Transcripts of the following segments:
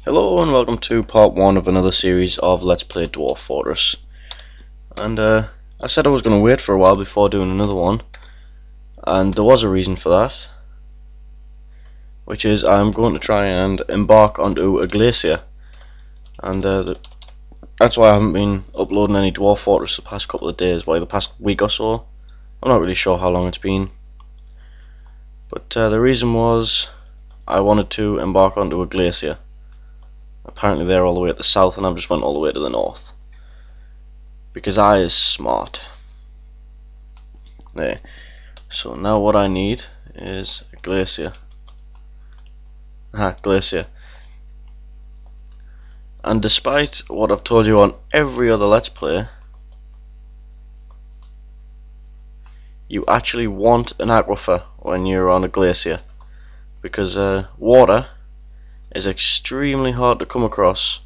Hello and welcome to part 1 of another series of Let's Play Dwarf Fortress. And I said I was going to wait for a while before doing another one, and there was a reason for that, which is I'm going to try and embark onto a glacier, and that's why I haven't been uploading any Dwarf Fortress the past couple of days, the past week or so. I'm not really sure how long it's been, but the reason was I wanted to embark onto a glacier. Apparently they're all the way at the south and I've just went all the way to the north. Because I is smart. There. So now what I need is a glacier. Glacier. And despite what I've told you on every other Let's Play, you actually want an aquifer when you're on a glacier. Because water is extremely hard to come across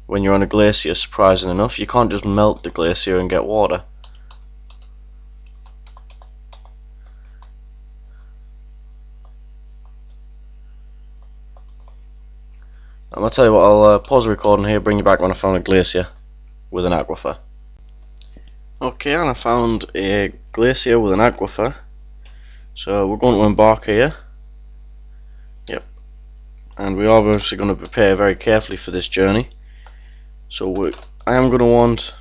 when you're on a glacier, surprising enough. You can't just melt the glacier and get water. I'll tell you what, I'll pause the recording here, bring you back when I found a glacier with an aquifer. Okay, and I found a glacier with an aquifer. So we're going to embark here. Yep. And we are obviously going to prepare very carefully for this journey. So I am going to want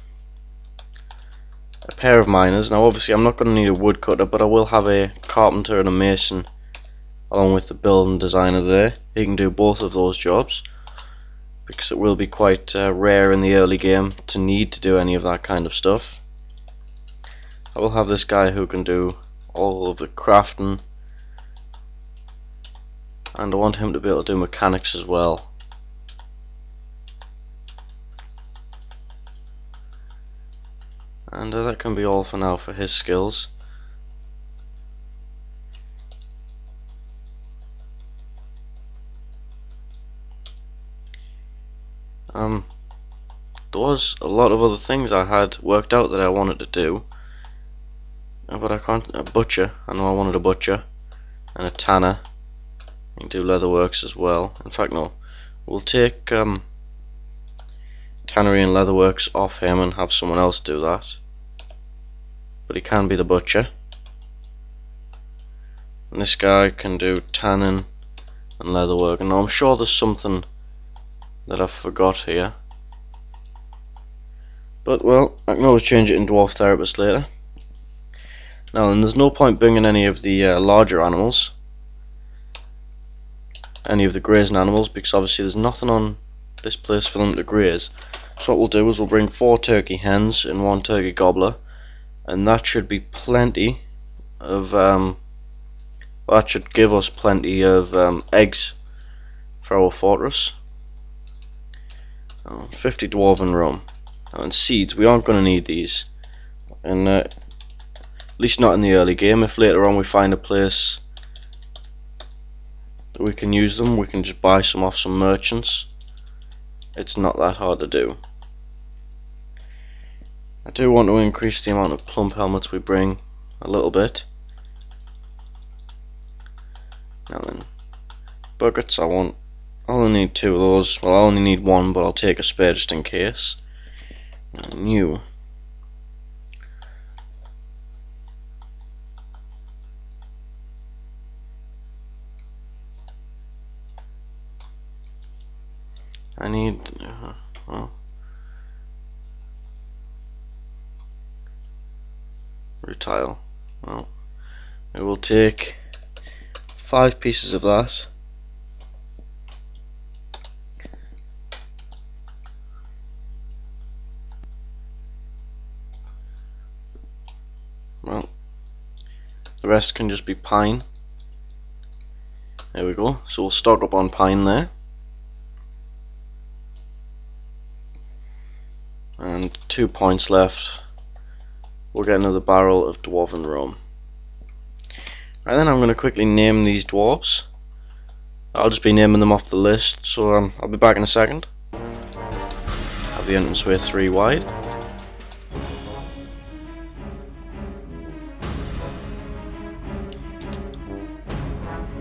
a pair of miners. Now obviously I'm not going to need a woodcutter, but I will have a carpenter and a mason along with the building designer there. He can do both of those jobs, because it will be quite rare in the early game to need to do any of that kind of stuff. I will have this guy who can do all of the crafting, and I want him to be able to do mechanics as well. And that can be all for now for his skills. There was a lot of other things I had worked out that I wanted to do, but I can't. A butcher, I know I wanted a butcher, and a tanner. You can do leatherworks as well. In fact, no, we'll take tannery and leatherworks off him and have someone else do that. But he can be the butcher. And this guy can do tanning and leatherwork. And I'm sure there's something that I forgot here. But well, I can always change it in Dwarf Therapist later. Now then, there's no point bringing any of the larger animals, any of the grazing animals, because obviously there's nothing on this place for them to graze. So what we'll do is we'll bring 4 turkey hens and 1 turkey gobbler, and that should be plenty of that should give us plenty of eggs for our fortress. 50 dwarven rum. And seeds, we aren't going to need these, and at least not in the early game. If later on we find a place that we can use them, we can just buy some off some merchants. It's not that hard to do. I do want to increase the amount of plump helmets we bring a little bit. Now then, buckets, I only need 2 of those. Well, I only need 1, but I'll take a spare just in case. New. I need well, rutile. Well, we will take 5 pieces of that. Well, the rest can just be pine. There we go. So we'll stock up on pine there. And 2 points left. We'll get another barrel of dwarven rum. Right then, I'm going to quickly name these dwarves. I'll just be naming them off the list, so I'll be back in a second. Have the entranceway 3 wide.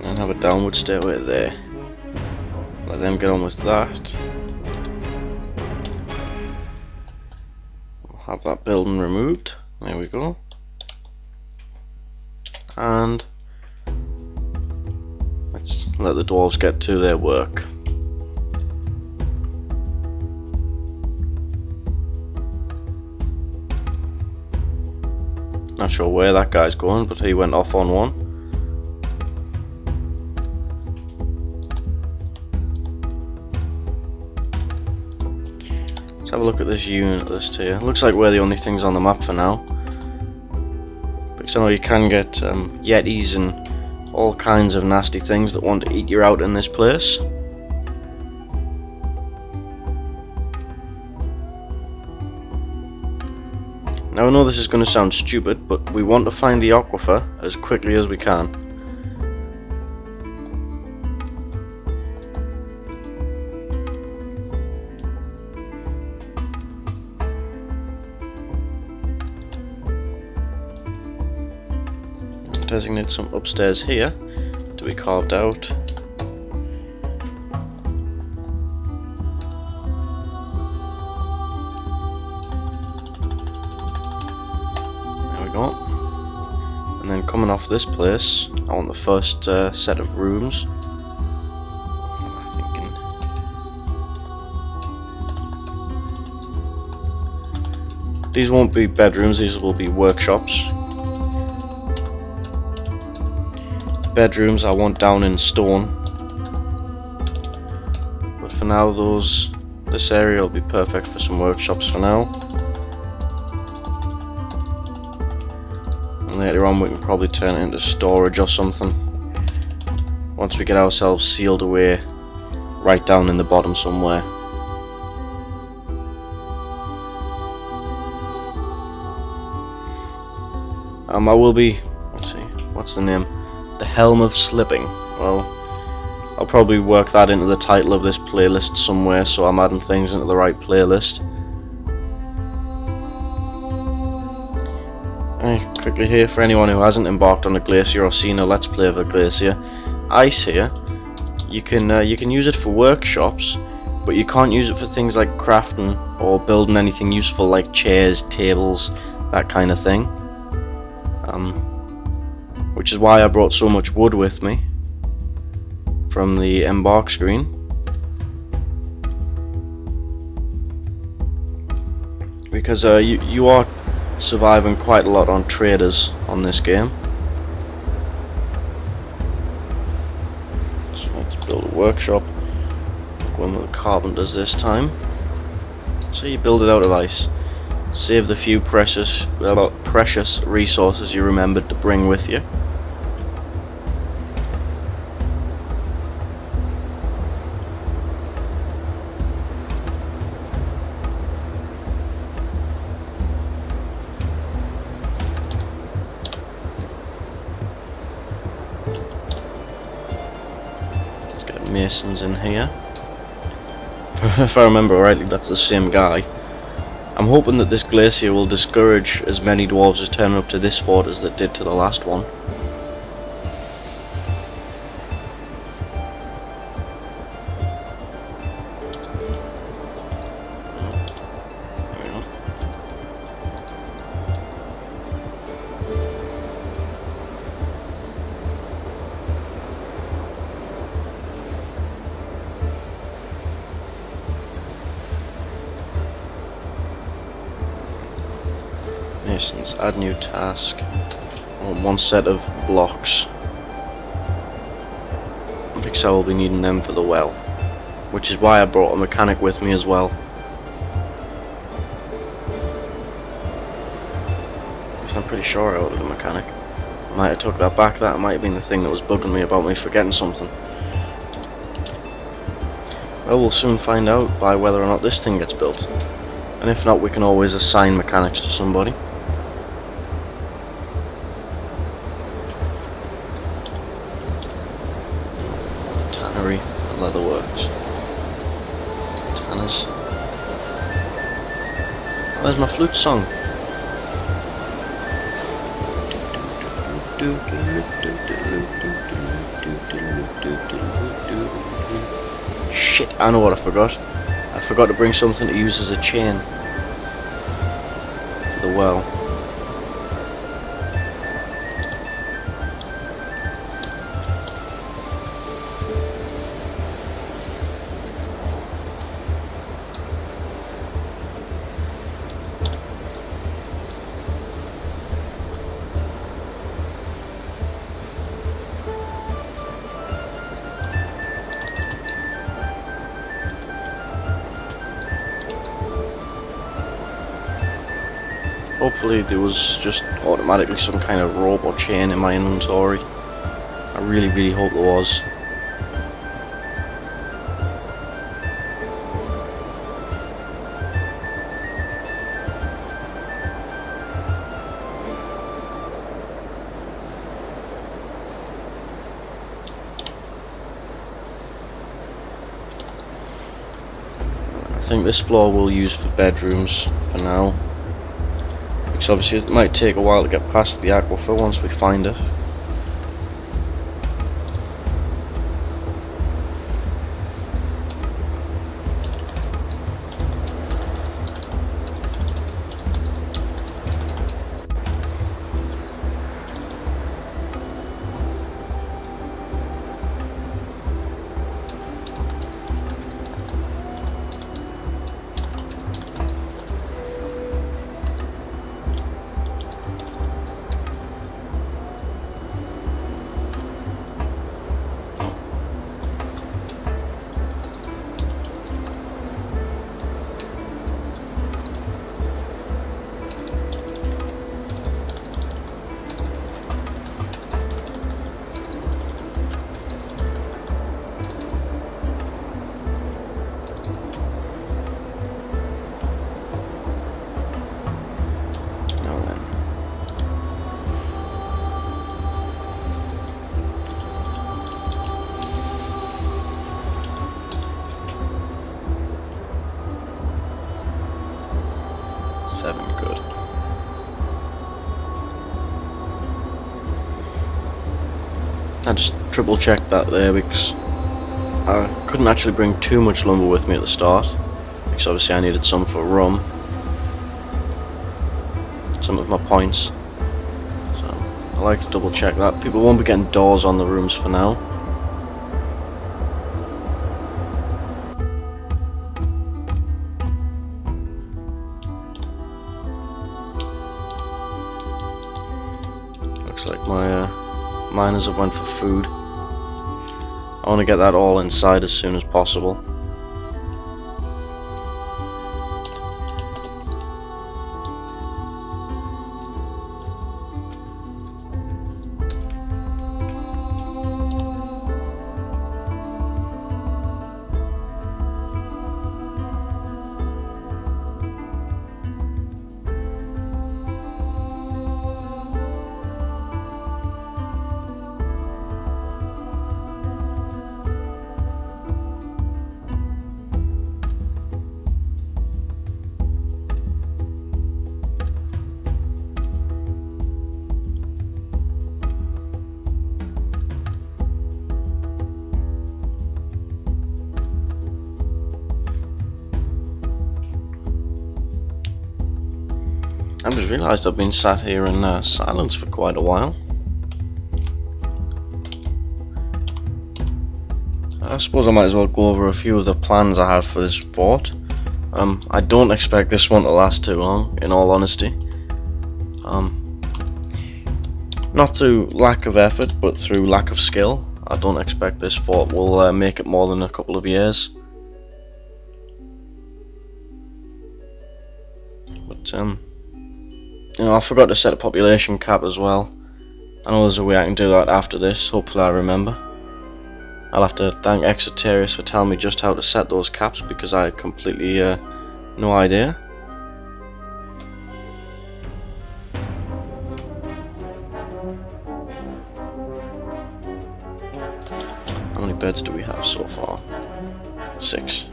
And have a downward stairway there. Let them get on with that. We'll have that building removed. There we go. And let's let the dwarves get to their work. Not sure where that guy's going, but he went off on one. Let's have a look at this unit list here. Looks like we're the only things on the map for now. Because I know you can get yetis and all kinds of nasty things that want to eat you out in this place. Now I know this is going to sound stupid, but we want to find the aquifer as quickly as we can. Designate some upstairs here to be carved out. And then coming off this place, I want the first set of rooms. What am I thinking? These won't be bedrooms, these will be workshops. Bedrooms I want down in stone. But for now, this area will be perfect for some workshops for now. And later on we can probably turn it into storage or something once we get ourselves sealed away right down in the bottom somewhere. I will be, let's see, what's the name? The Helm of Slipping. Well, I'll probably work that into the title of this playlist somewhere, so I'm adding things into the right playlist. Quickly here, for anyone who hasn't embarked on a glacier or seen a let's play of a glacier, ice here, you can use it for workshops, but you can't use it for things like crafting or building anything useful like chairs, tables, that kind of thing. Which is why I brought so much wood with me from the embark screen. Because you are surviving quite a lot on traders on this game. So let's build a workshop. Going with the carpenters this time. So you build it out of ice. Save the few precious resources you remembered to bring with you. Masons in here. If I remember rightly, that's the same guy. I'm hoping that this glacier will discourage as many dwarves as turn up to this fort as that did to the last one. Masons, add new task. One set of blocks. Because I will be needing them for the well. Which is why I brought a mechanic with me as well. I'm pretty sure I ordered a mechanic. I might have took that back, that might have been the thing that was bugging me about me forgetting something. Well, we'll soon find out by whether or not this thing gets built. And if not, we can always assign mechanics to somebody. Tannery and leatherworks. Tanners. Oh, there's my flute song. shit, I know what I forgot. I forgot to bring something to use as a chain for the well. Hopefully there was just automatically some kind of rope or chain in my inventory. I really hope there was. I think this floor we'll use for bedrooms for now. Because obviously it might take a while to get past the aquifer once we find it. Good. I just triple checked that there because I couldn't actually bring too much lumber with me at the start, because obviously I needed some for rum, some of my points, so I like to double check that. People won't be getting doors on the rooms for now. Looks like my miners have went for food. I want to get that all inside as soon as possible. I just realised I've been sat here in silence for quite a while. I suppose I might as well go over a few of the plans I have for this fort. I don't expect this one to last too long, in all honesty. Not through lack of effort, but through lack of skill. I don't expect this fort will make it more than a couple of years. But you know, I forgot to set a population cap as well. I know there's a way I can do that after this, hopefully I remember. I'll have to thank Exoterius for telling me just how to set those caps, because I had completely no idea. How many beds do we have so far? 6.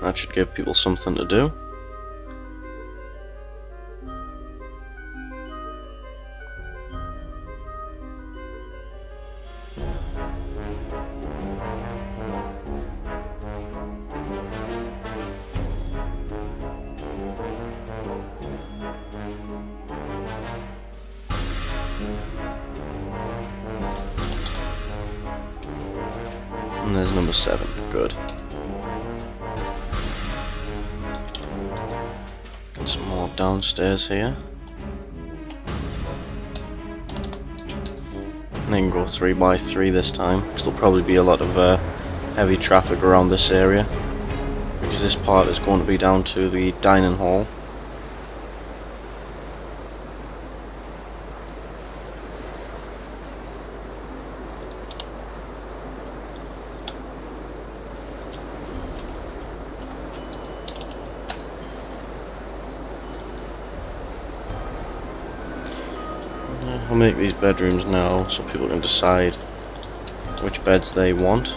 That should give people something to do. And there's number 7. Good. Get some more downstairs here. And then go 3x3 this time, because there'll probably be a lot of heavy traffic around this area. Because this part is going to be down to the dining hall. I'll make these bedrooms now so people can decide which beds they want.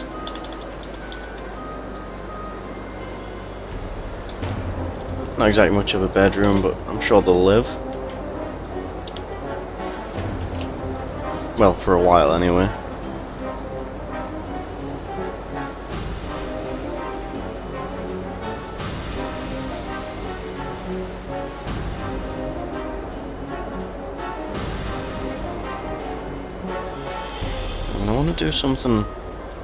Not exactly much of a bedroom, but I'm sure they'll live. Well, for a while anyway. And I want to do something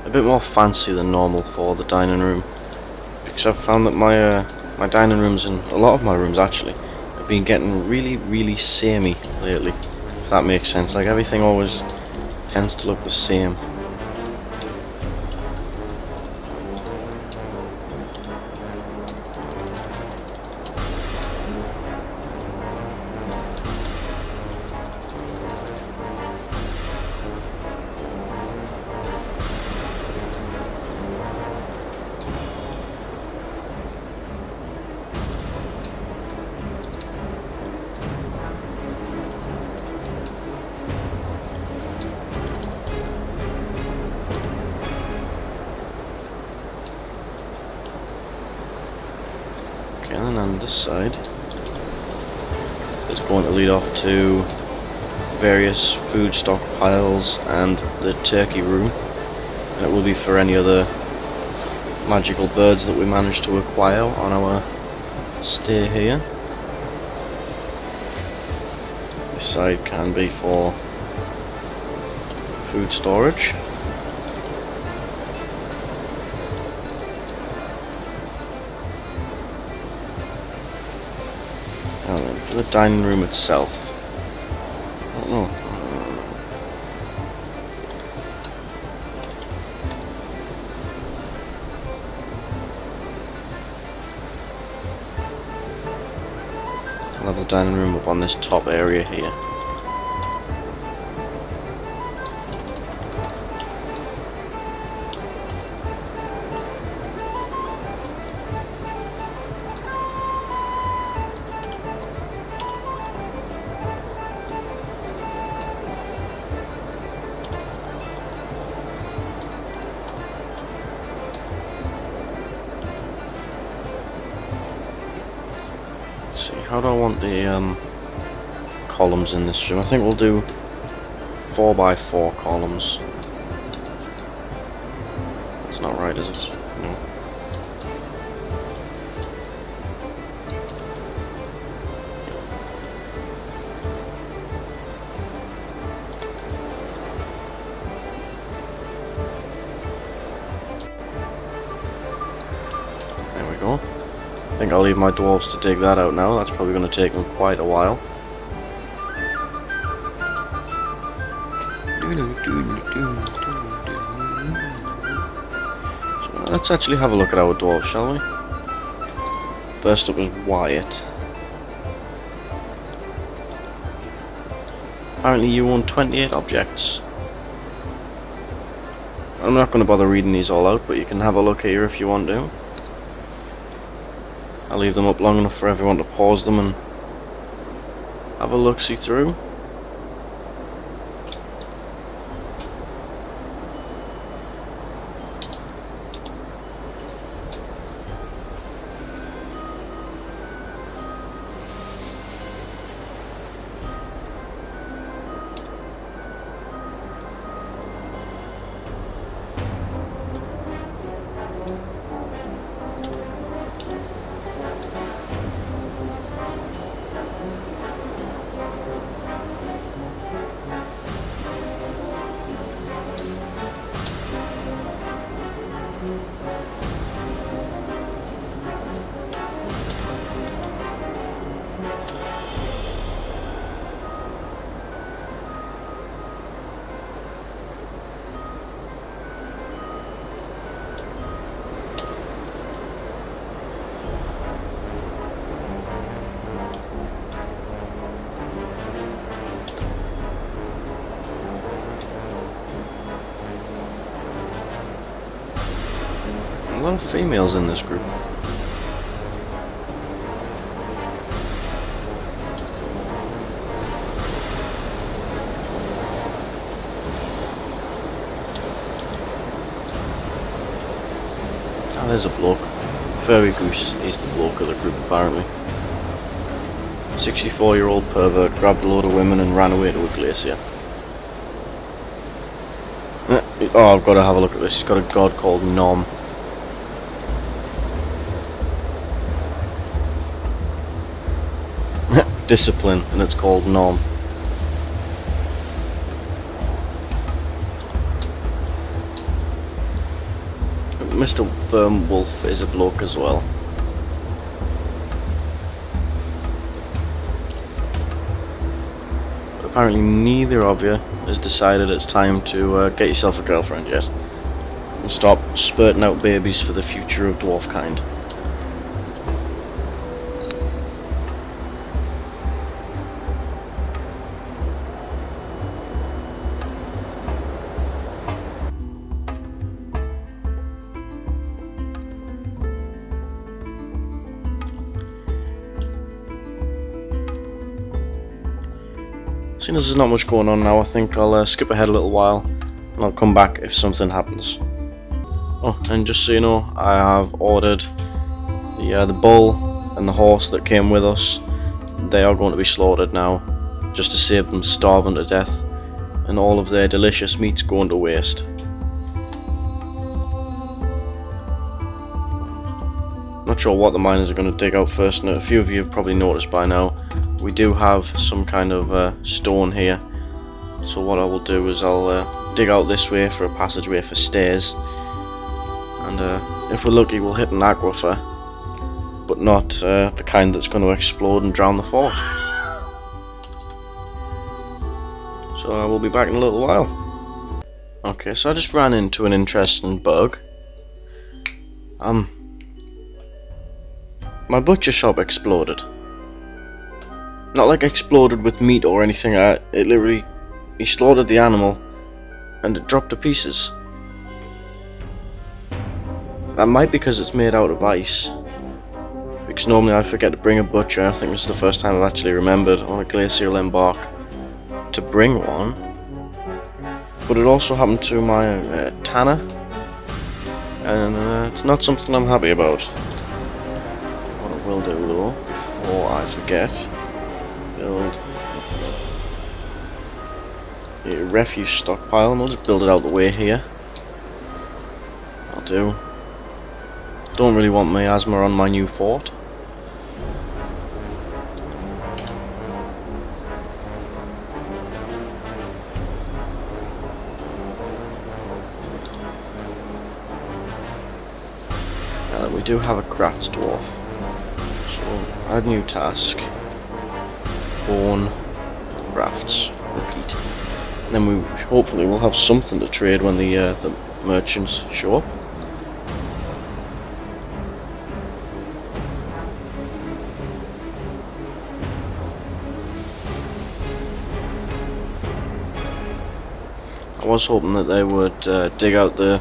a bit more fancy than normal for the dining room, because I've found that my dining rooms, and a lot of my rooms actually, have been getting really samey lately, if that makes sense. Like, everything always tends to look the same. And on this side is going to lead off to various food stockpiles and the turkey room, and it will be for any other magical birds that we manage to acquire on our stay here. This side can be for food storage. And then for the dining room itself, I don't know. I'll have the dining room up on this top area here. How do I want the columns in this room? I think we'll do 4x4 columns. That's not right, is it? No. There we go. I think I'll leave my dwarves to dig that out now. That's probably going to take them quite a while. So let's actually have a look at our dwarves, shall we? First up is Wyatt. Apparently you own 28 objects. I'm not going to bother reading these all out, but you can have a look here if you want to. I'll leave them up long enough for everyone to pause them and have a look-see through. lot of females in this group. Ah, there's a bloke. Furry Goose is the bloke of the group apparently. 64-year-old pervert grabbed a load of women and ran away to a glacier. Oh, I've got to have a look at this. He's got a god called Nom. Discipline, and it's called Nom. Mr. Wolf is a bloke as well. But apparently neither of you has decided it's time to get yourself a girlfriend yet. And stop spurting out babies for the future of dwarf kind. Seeing as there's not much going on now, I think I'll skip ahead a little while and I'll come back if something happens. Oh, and just so you know, I have ordered the bull and the horse that came with us. They are going to be slaughtered now, just to save them starving to death, and all of their delicious meat's going to waste. Not sure what the miners are going to dig out first, and a few of you have probably noticed by now, we do have some kind of stone here. So what I will do is I'll dig out this way for a passageway for stairs, and if we're lucky we'll hit an aquifer, but not the kind that's going to explode and drown the fort. So I will be back in a little while. Okay, so I just ran into an interesting bug. My butcher shop exploded. Not like exploded with meat or anything. It literally, he slaughtered the animal and it dropped to pieces. That might be because it's made out of ice, because normally I forget to bring a butcher. I think this is the first time I've actually remembered on a glacial embark to bring one. But it also happened to my tanner, and it's not something I'm happy about. What I will do though, before I forget, build a refuse stockpile, and we'll just build it out the way here. I'll do. Don't really want miasma on my new fort. Now that we do have a craft dwarf, so add new task. Spawn crafts. Repeat. And then we hopefully will have something to trade when the merchants show up. I was hoping that they would dig out the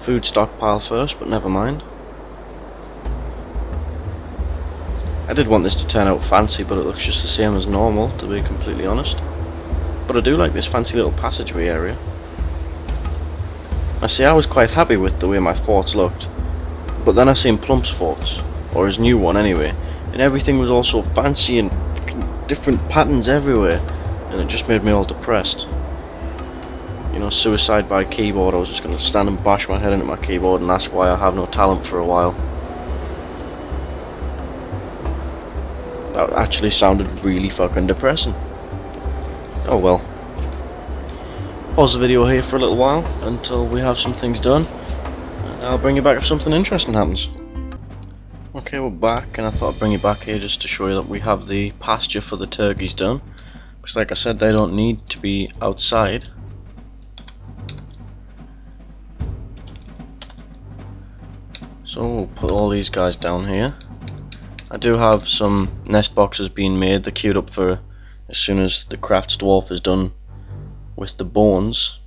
food stockpile first, but never mind. I did want this to turn out fancy, but it looks just the same as normal, to be completely honest. But I do like this fancy little passageway area. I see, I was quite happy with the way my forts looked, but then I seen Plump's forts, or his new one anyway, and everything was all so fancy and different patterns everywhere, and it just made me all depressed. You know, suicide by keyboard. I was just going to stand and bash my head into my keyboard and ask why I have no talent for a while. That actually sounded really fucking depressing. Oh well. Pause the video here for a little while until we have some things done, and I'll bring you back if something interesting happens. Okay, we're back, and I thought I'd bring you back here just to show you that we have the pasture for the turkeys done, because like I said, they don't need to be outside. So we'll put all these guys down here. I do have some nest boxes being made. They're queued up for as soon as the crafts dwarf is done with the bones.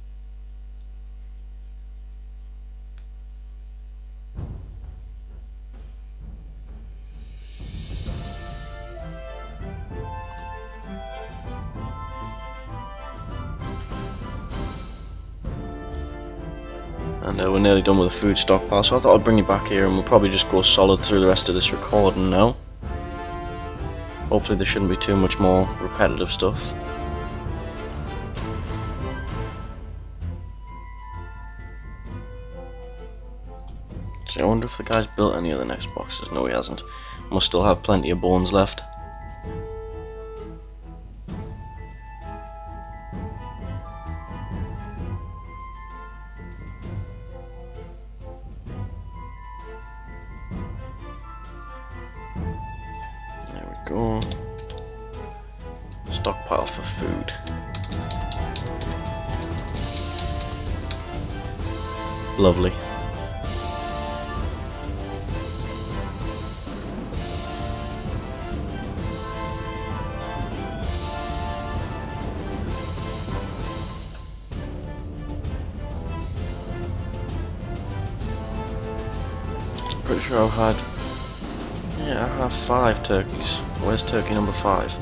And we're nearly done with the food stockpile, so I thought I'd bring you back here and we'll probably just go solid through the rest of this recording now. Hopefully there shouldn't be too much more repetitive stuff. So I wonder if the guy's built any of the next boxes. No, he hasn't. Must still have plenty of bones left. There we go. Stockpile for food. Lovely. Pretty sure I've had, yeah, I have 5 turkeys. Where's turkey number 5?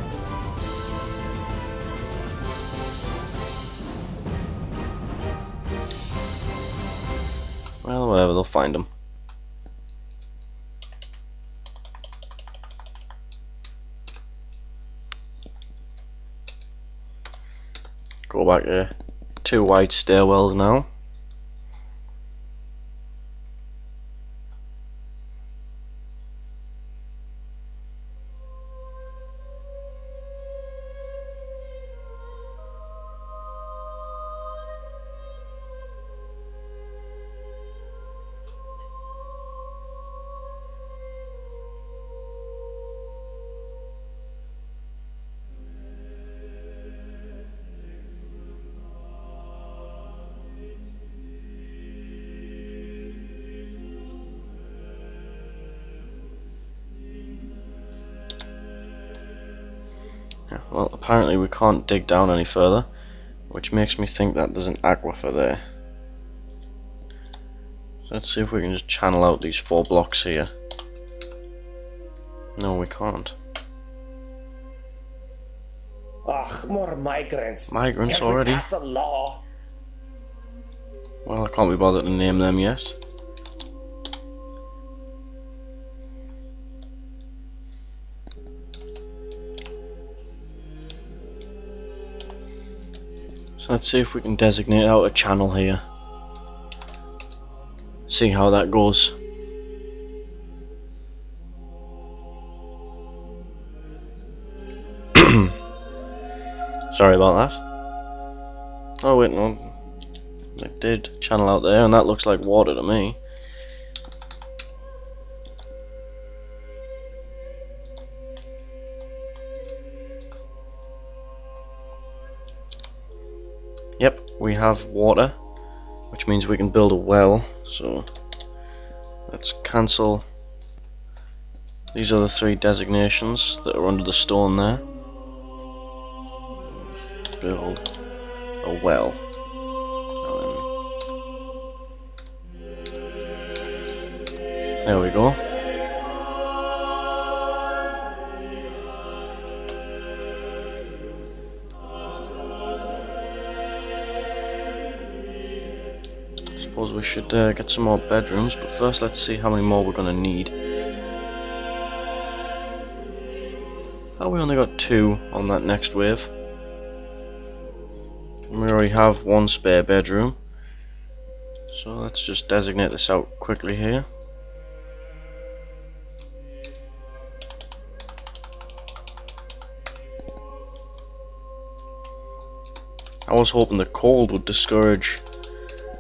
Well, whatever, they'll find them. Go back to 2 wide stairwells now. Well, apparently we can't dig down any further, which makes me think that there's an aquifer there. So let's see if we can just channel out these 4 blocks here. No, we can't. Ugh, more migrants. Migrants Can't we already? pass a law? Well, I can't be bothered to name them yet. So let's see if we can designate out a channel here. See how that goes. Sorry about that. Oh wait, no. It did channel out there and that looks like water to me. Yep, we have water, which means we can build a well. So let's cancel. These are the 3 designations that are under the stone there. Build a well. There we go. Suppose we should get some more bedrooms, but first let's see how many more we're gonna need. Oh, we only got 2 on that next wave. And we already have 1 spare bedroom. So let's just designate this out quickly here. I was hoping the cold would discourage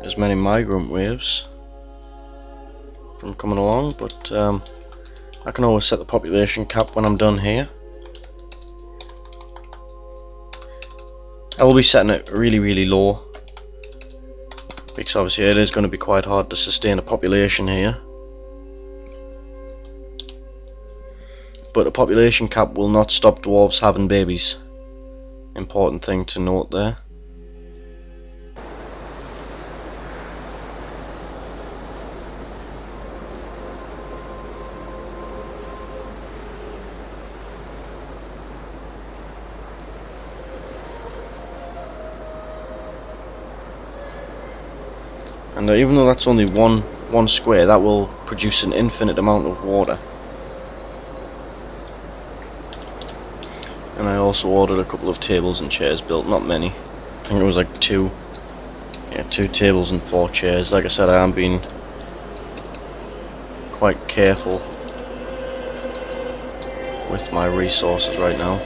as many migrant waves from coming along, but I can always set the population cap when I'm done here. I will be setting it really low, because obviously it is going to be quite hard to sustain a population here. But a population cap will not stop dwarves having babies. Important thing to note there. And even though that's only one square, that will produce an infinite amount of water. And I also ordered a couple of tables and chairs built, not many. I think it was like two tables and 4 chairs. Like I said, I am being quite careful with my resources right now.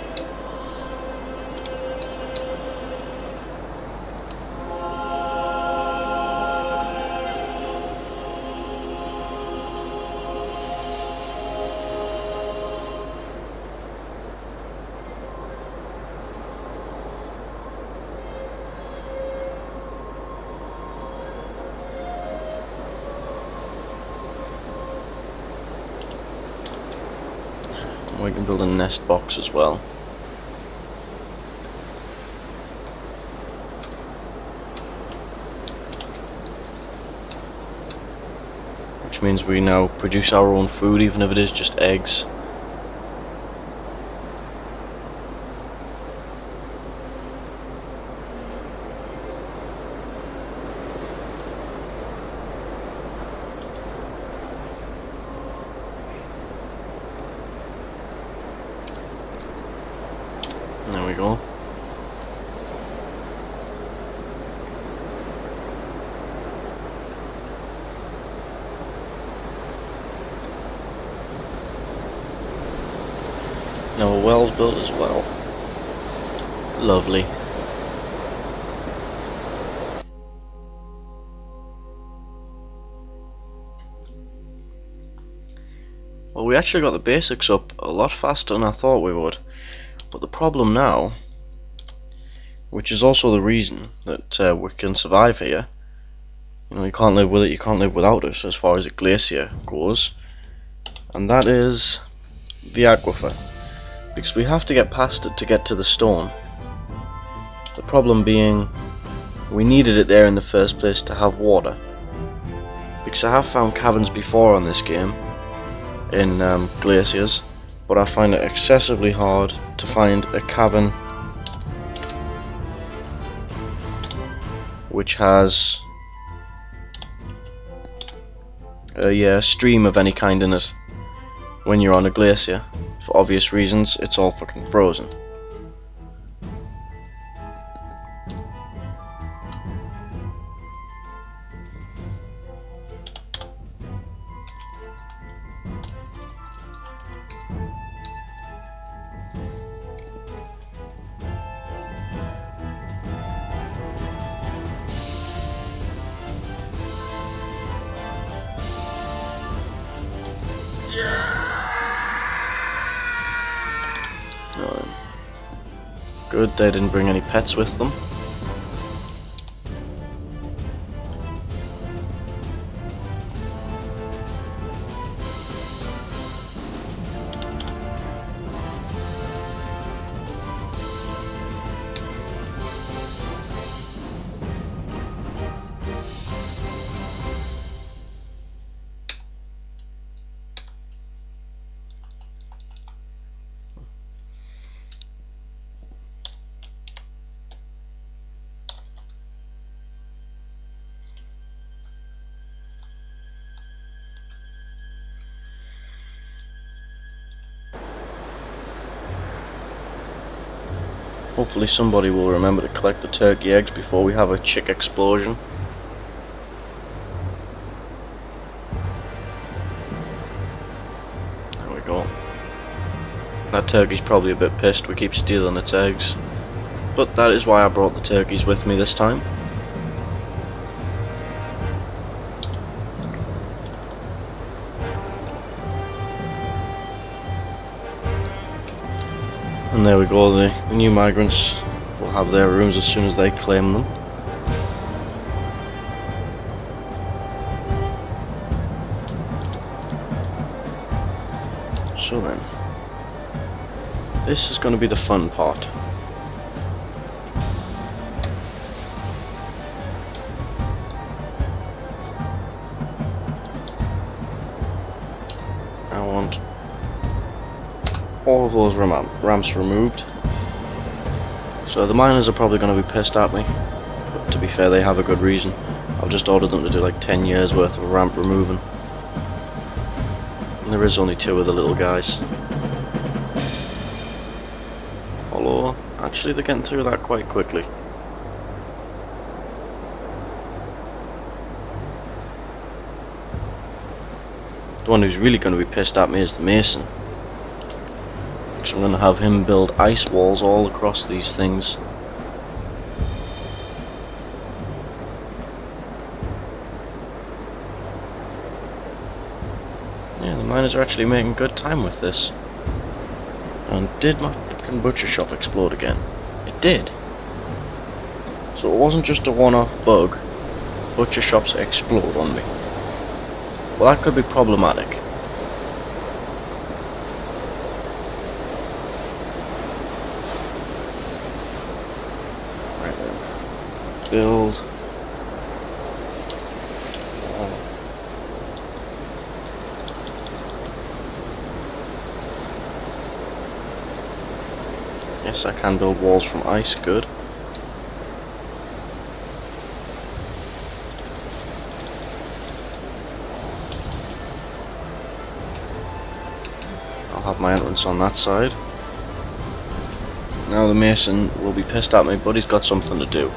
We can build a nest box as well. Which means we now produce our own food, even if it is just eggs. There we go. Now a well's built as well. Lovely. Well, we actually got the basics up a lot faster than I thought we would. But the problem now, which is also the reason that we can survive here, you know, you can't live with it, you can't live without it as far as a glacier goes, and that is the aquifer, because we have to get past it to get to the stone. The problem being, we needed it there in the first place to have water, because I have found caverns before on this game in glaciers, but I find it excessively hard to find a cavern which has a stream of any kind in it when you're on a glacier. For obvious reasons, it's all fucking frozen. Good, they didn't bring any pets with them. Hopefully somebody will remember to collect the turkey eggs before we have a chick explosion. There we go. That turkey's probably a bit pissed we keep stealing its eggs. But that is why I brought the turkeys with me this time. And there we go, the new migrants will have their rooms as soon as they claim them. So then, this is going to be the fun part. I want all of those ramps removed. So the miners are probably going to be pissed at me, but to be fair, they have a good reason. I've I'll just order them to do like 10 years worth of ramp removing. And there is only 2 of the little guys. Although, actually they're getting through that quite quickly. The one who's really going to be pissed at me is the mason. Because I'm going to have him build ice walls all across these things. Yeah, the miners are actually making good time with this. And did my fucking butcher shop explode again? It did. So it wasn't just a one-off bug. Butcher shops explode on me. Well, that could be problematic. Right then. Build. Yes, I can build walls from ice, good. I'll have my entrance on that side. Now the mason will be pissed at me, but he's got something to do.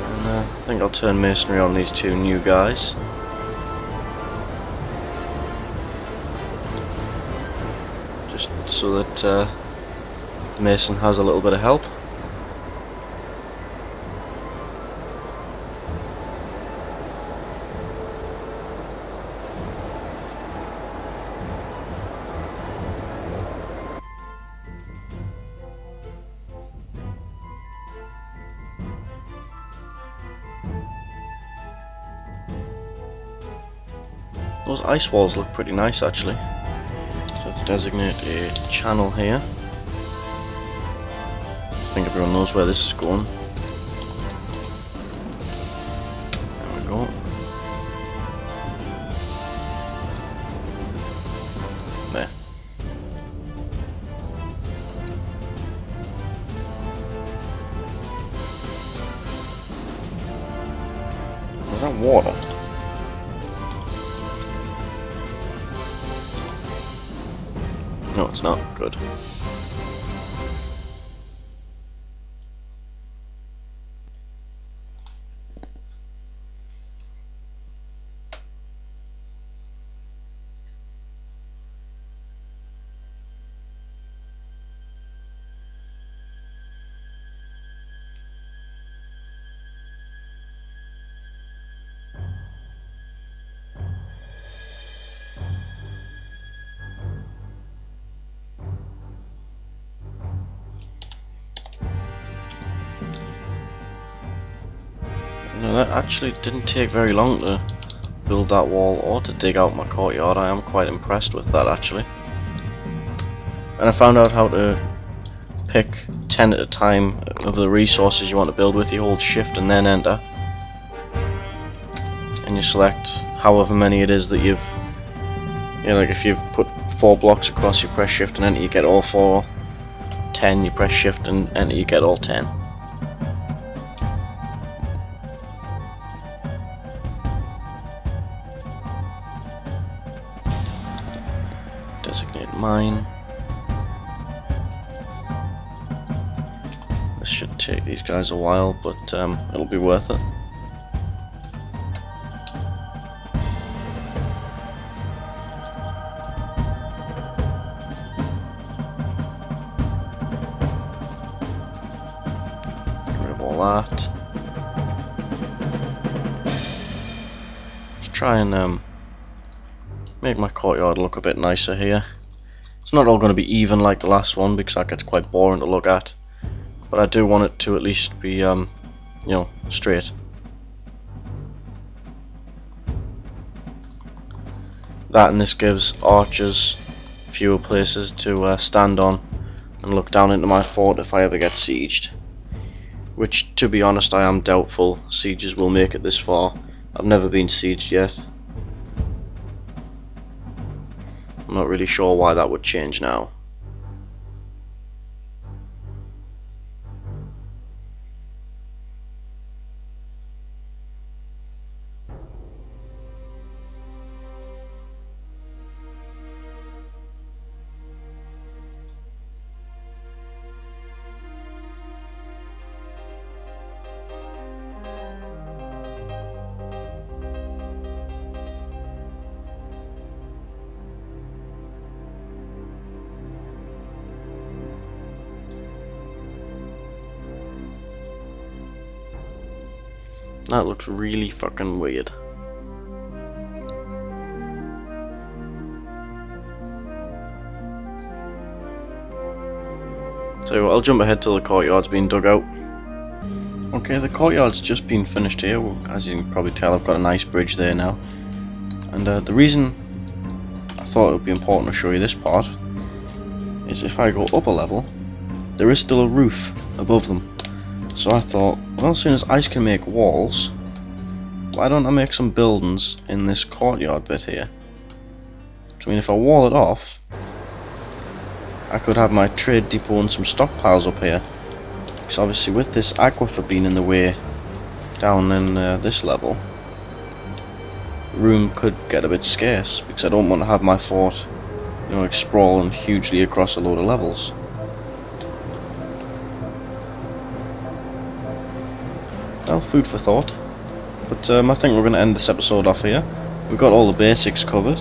And I think I'll turn masonry on these 2 new guys. Just so that the mason has a little bit of help. Those ice walls look pretty nice actually. So let's designate a channel here. I think everyone knows where this is going. There we go. There. Is that water? No, it's not. Good. No, that actually didn't take very long to build that wall or to dig out my courtyard. I am quite impressed with that actually. And I found out how to pick 10 at a time of the resources you want to build with. You hold shift and then enter. And you select however many it is that you've... You know, like if you've put 4 blocks across, you press shift and enter, you get all 4. 10, you press shift and enter, you get all 10. Designate mine. This should take these guys a while, but it'll be worth it. Get rid of all that. Let's try and make my courtyard look a bit nicer here. It's not all going to be even like the last one because that gets quite boring to look at, but I do want it to at least be you know, straight. That and this gives archers fewer places to stand on and look down into my fort if I ever get sieged, which to be honest I am doubtful sieges will make it this far. I've never been sieged yet. I'm not really sure why that would change now. That looks really fucking weird. So I'll jump ahead till the courtyard's been dug out. Okay, the courtyard's just been finished here. As you can probably tell, I've got a nice bridge there now. And the reason I thought it would be important to show you this part is if I go up a level, there is still a roof above them. So I thought, well, as soon as ice can make walls, why don't I make some buildings in this courtyard bit here? So, I mean, if I wall it off, I could have my trade depot and some stockpiles up here. Because obviously with this aquifer being in the way down in this level, room could get a bit scarce, because I don't want to have my fort, you know, like sprawling hugely across a load of levels. Well, food for thought. But I think we're going to end this episode off here. We've got all the basics covered.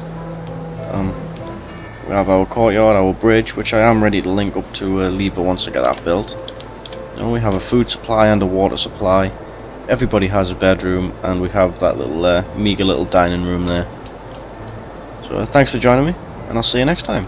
We have our courtyard, our bridge, which I am ready to link up to Lever once I get that built. And we have a food supply and a water supply. Everybody has a bedroom, and we have that little meager little dining room there. So thanks for joining me, and I'll see you next time.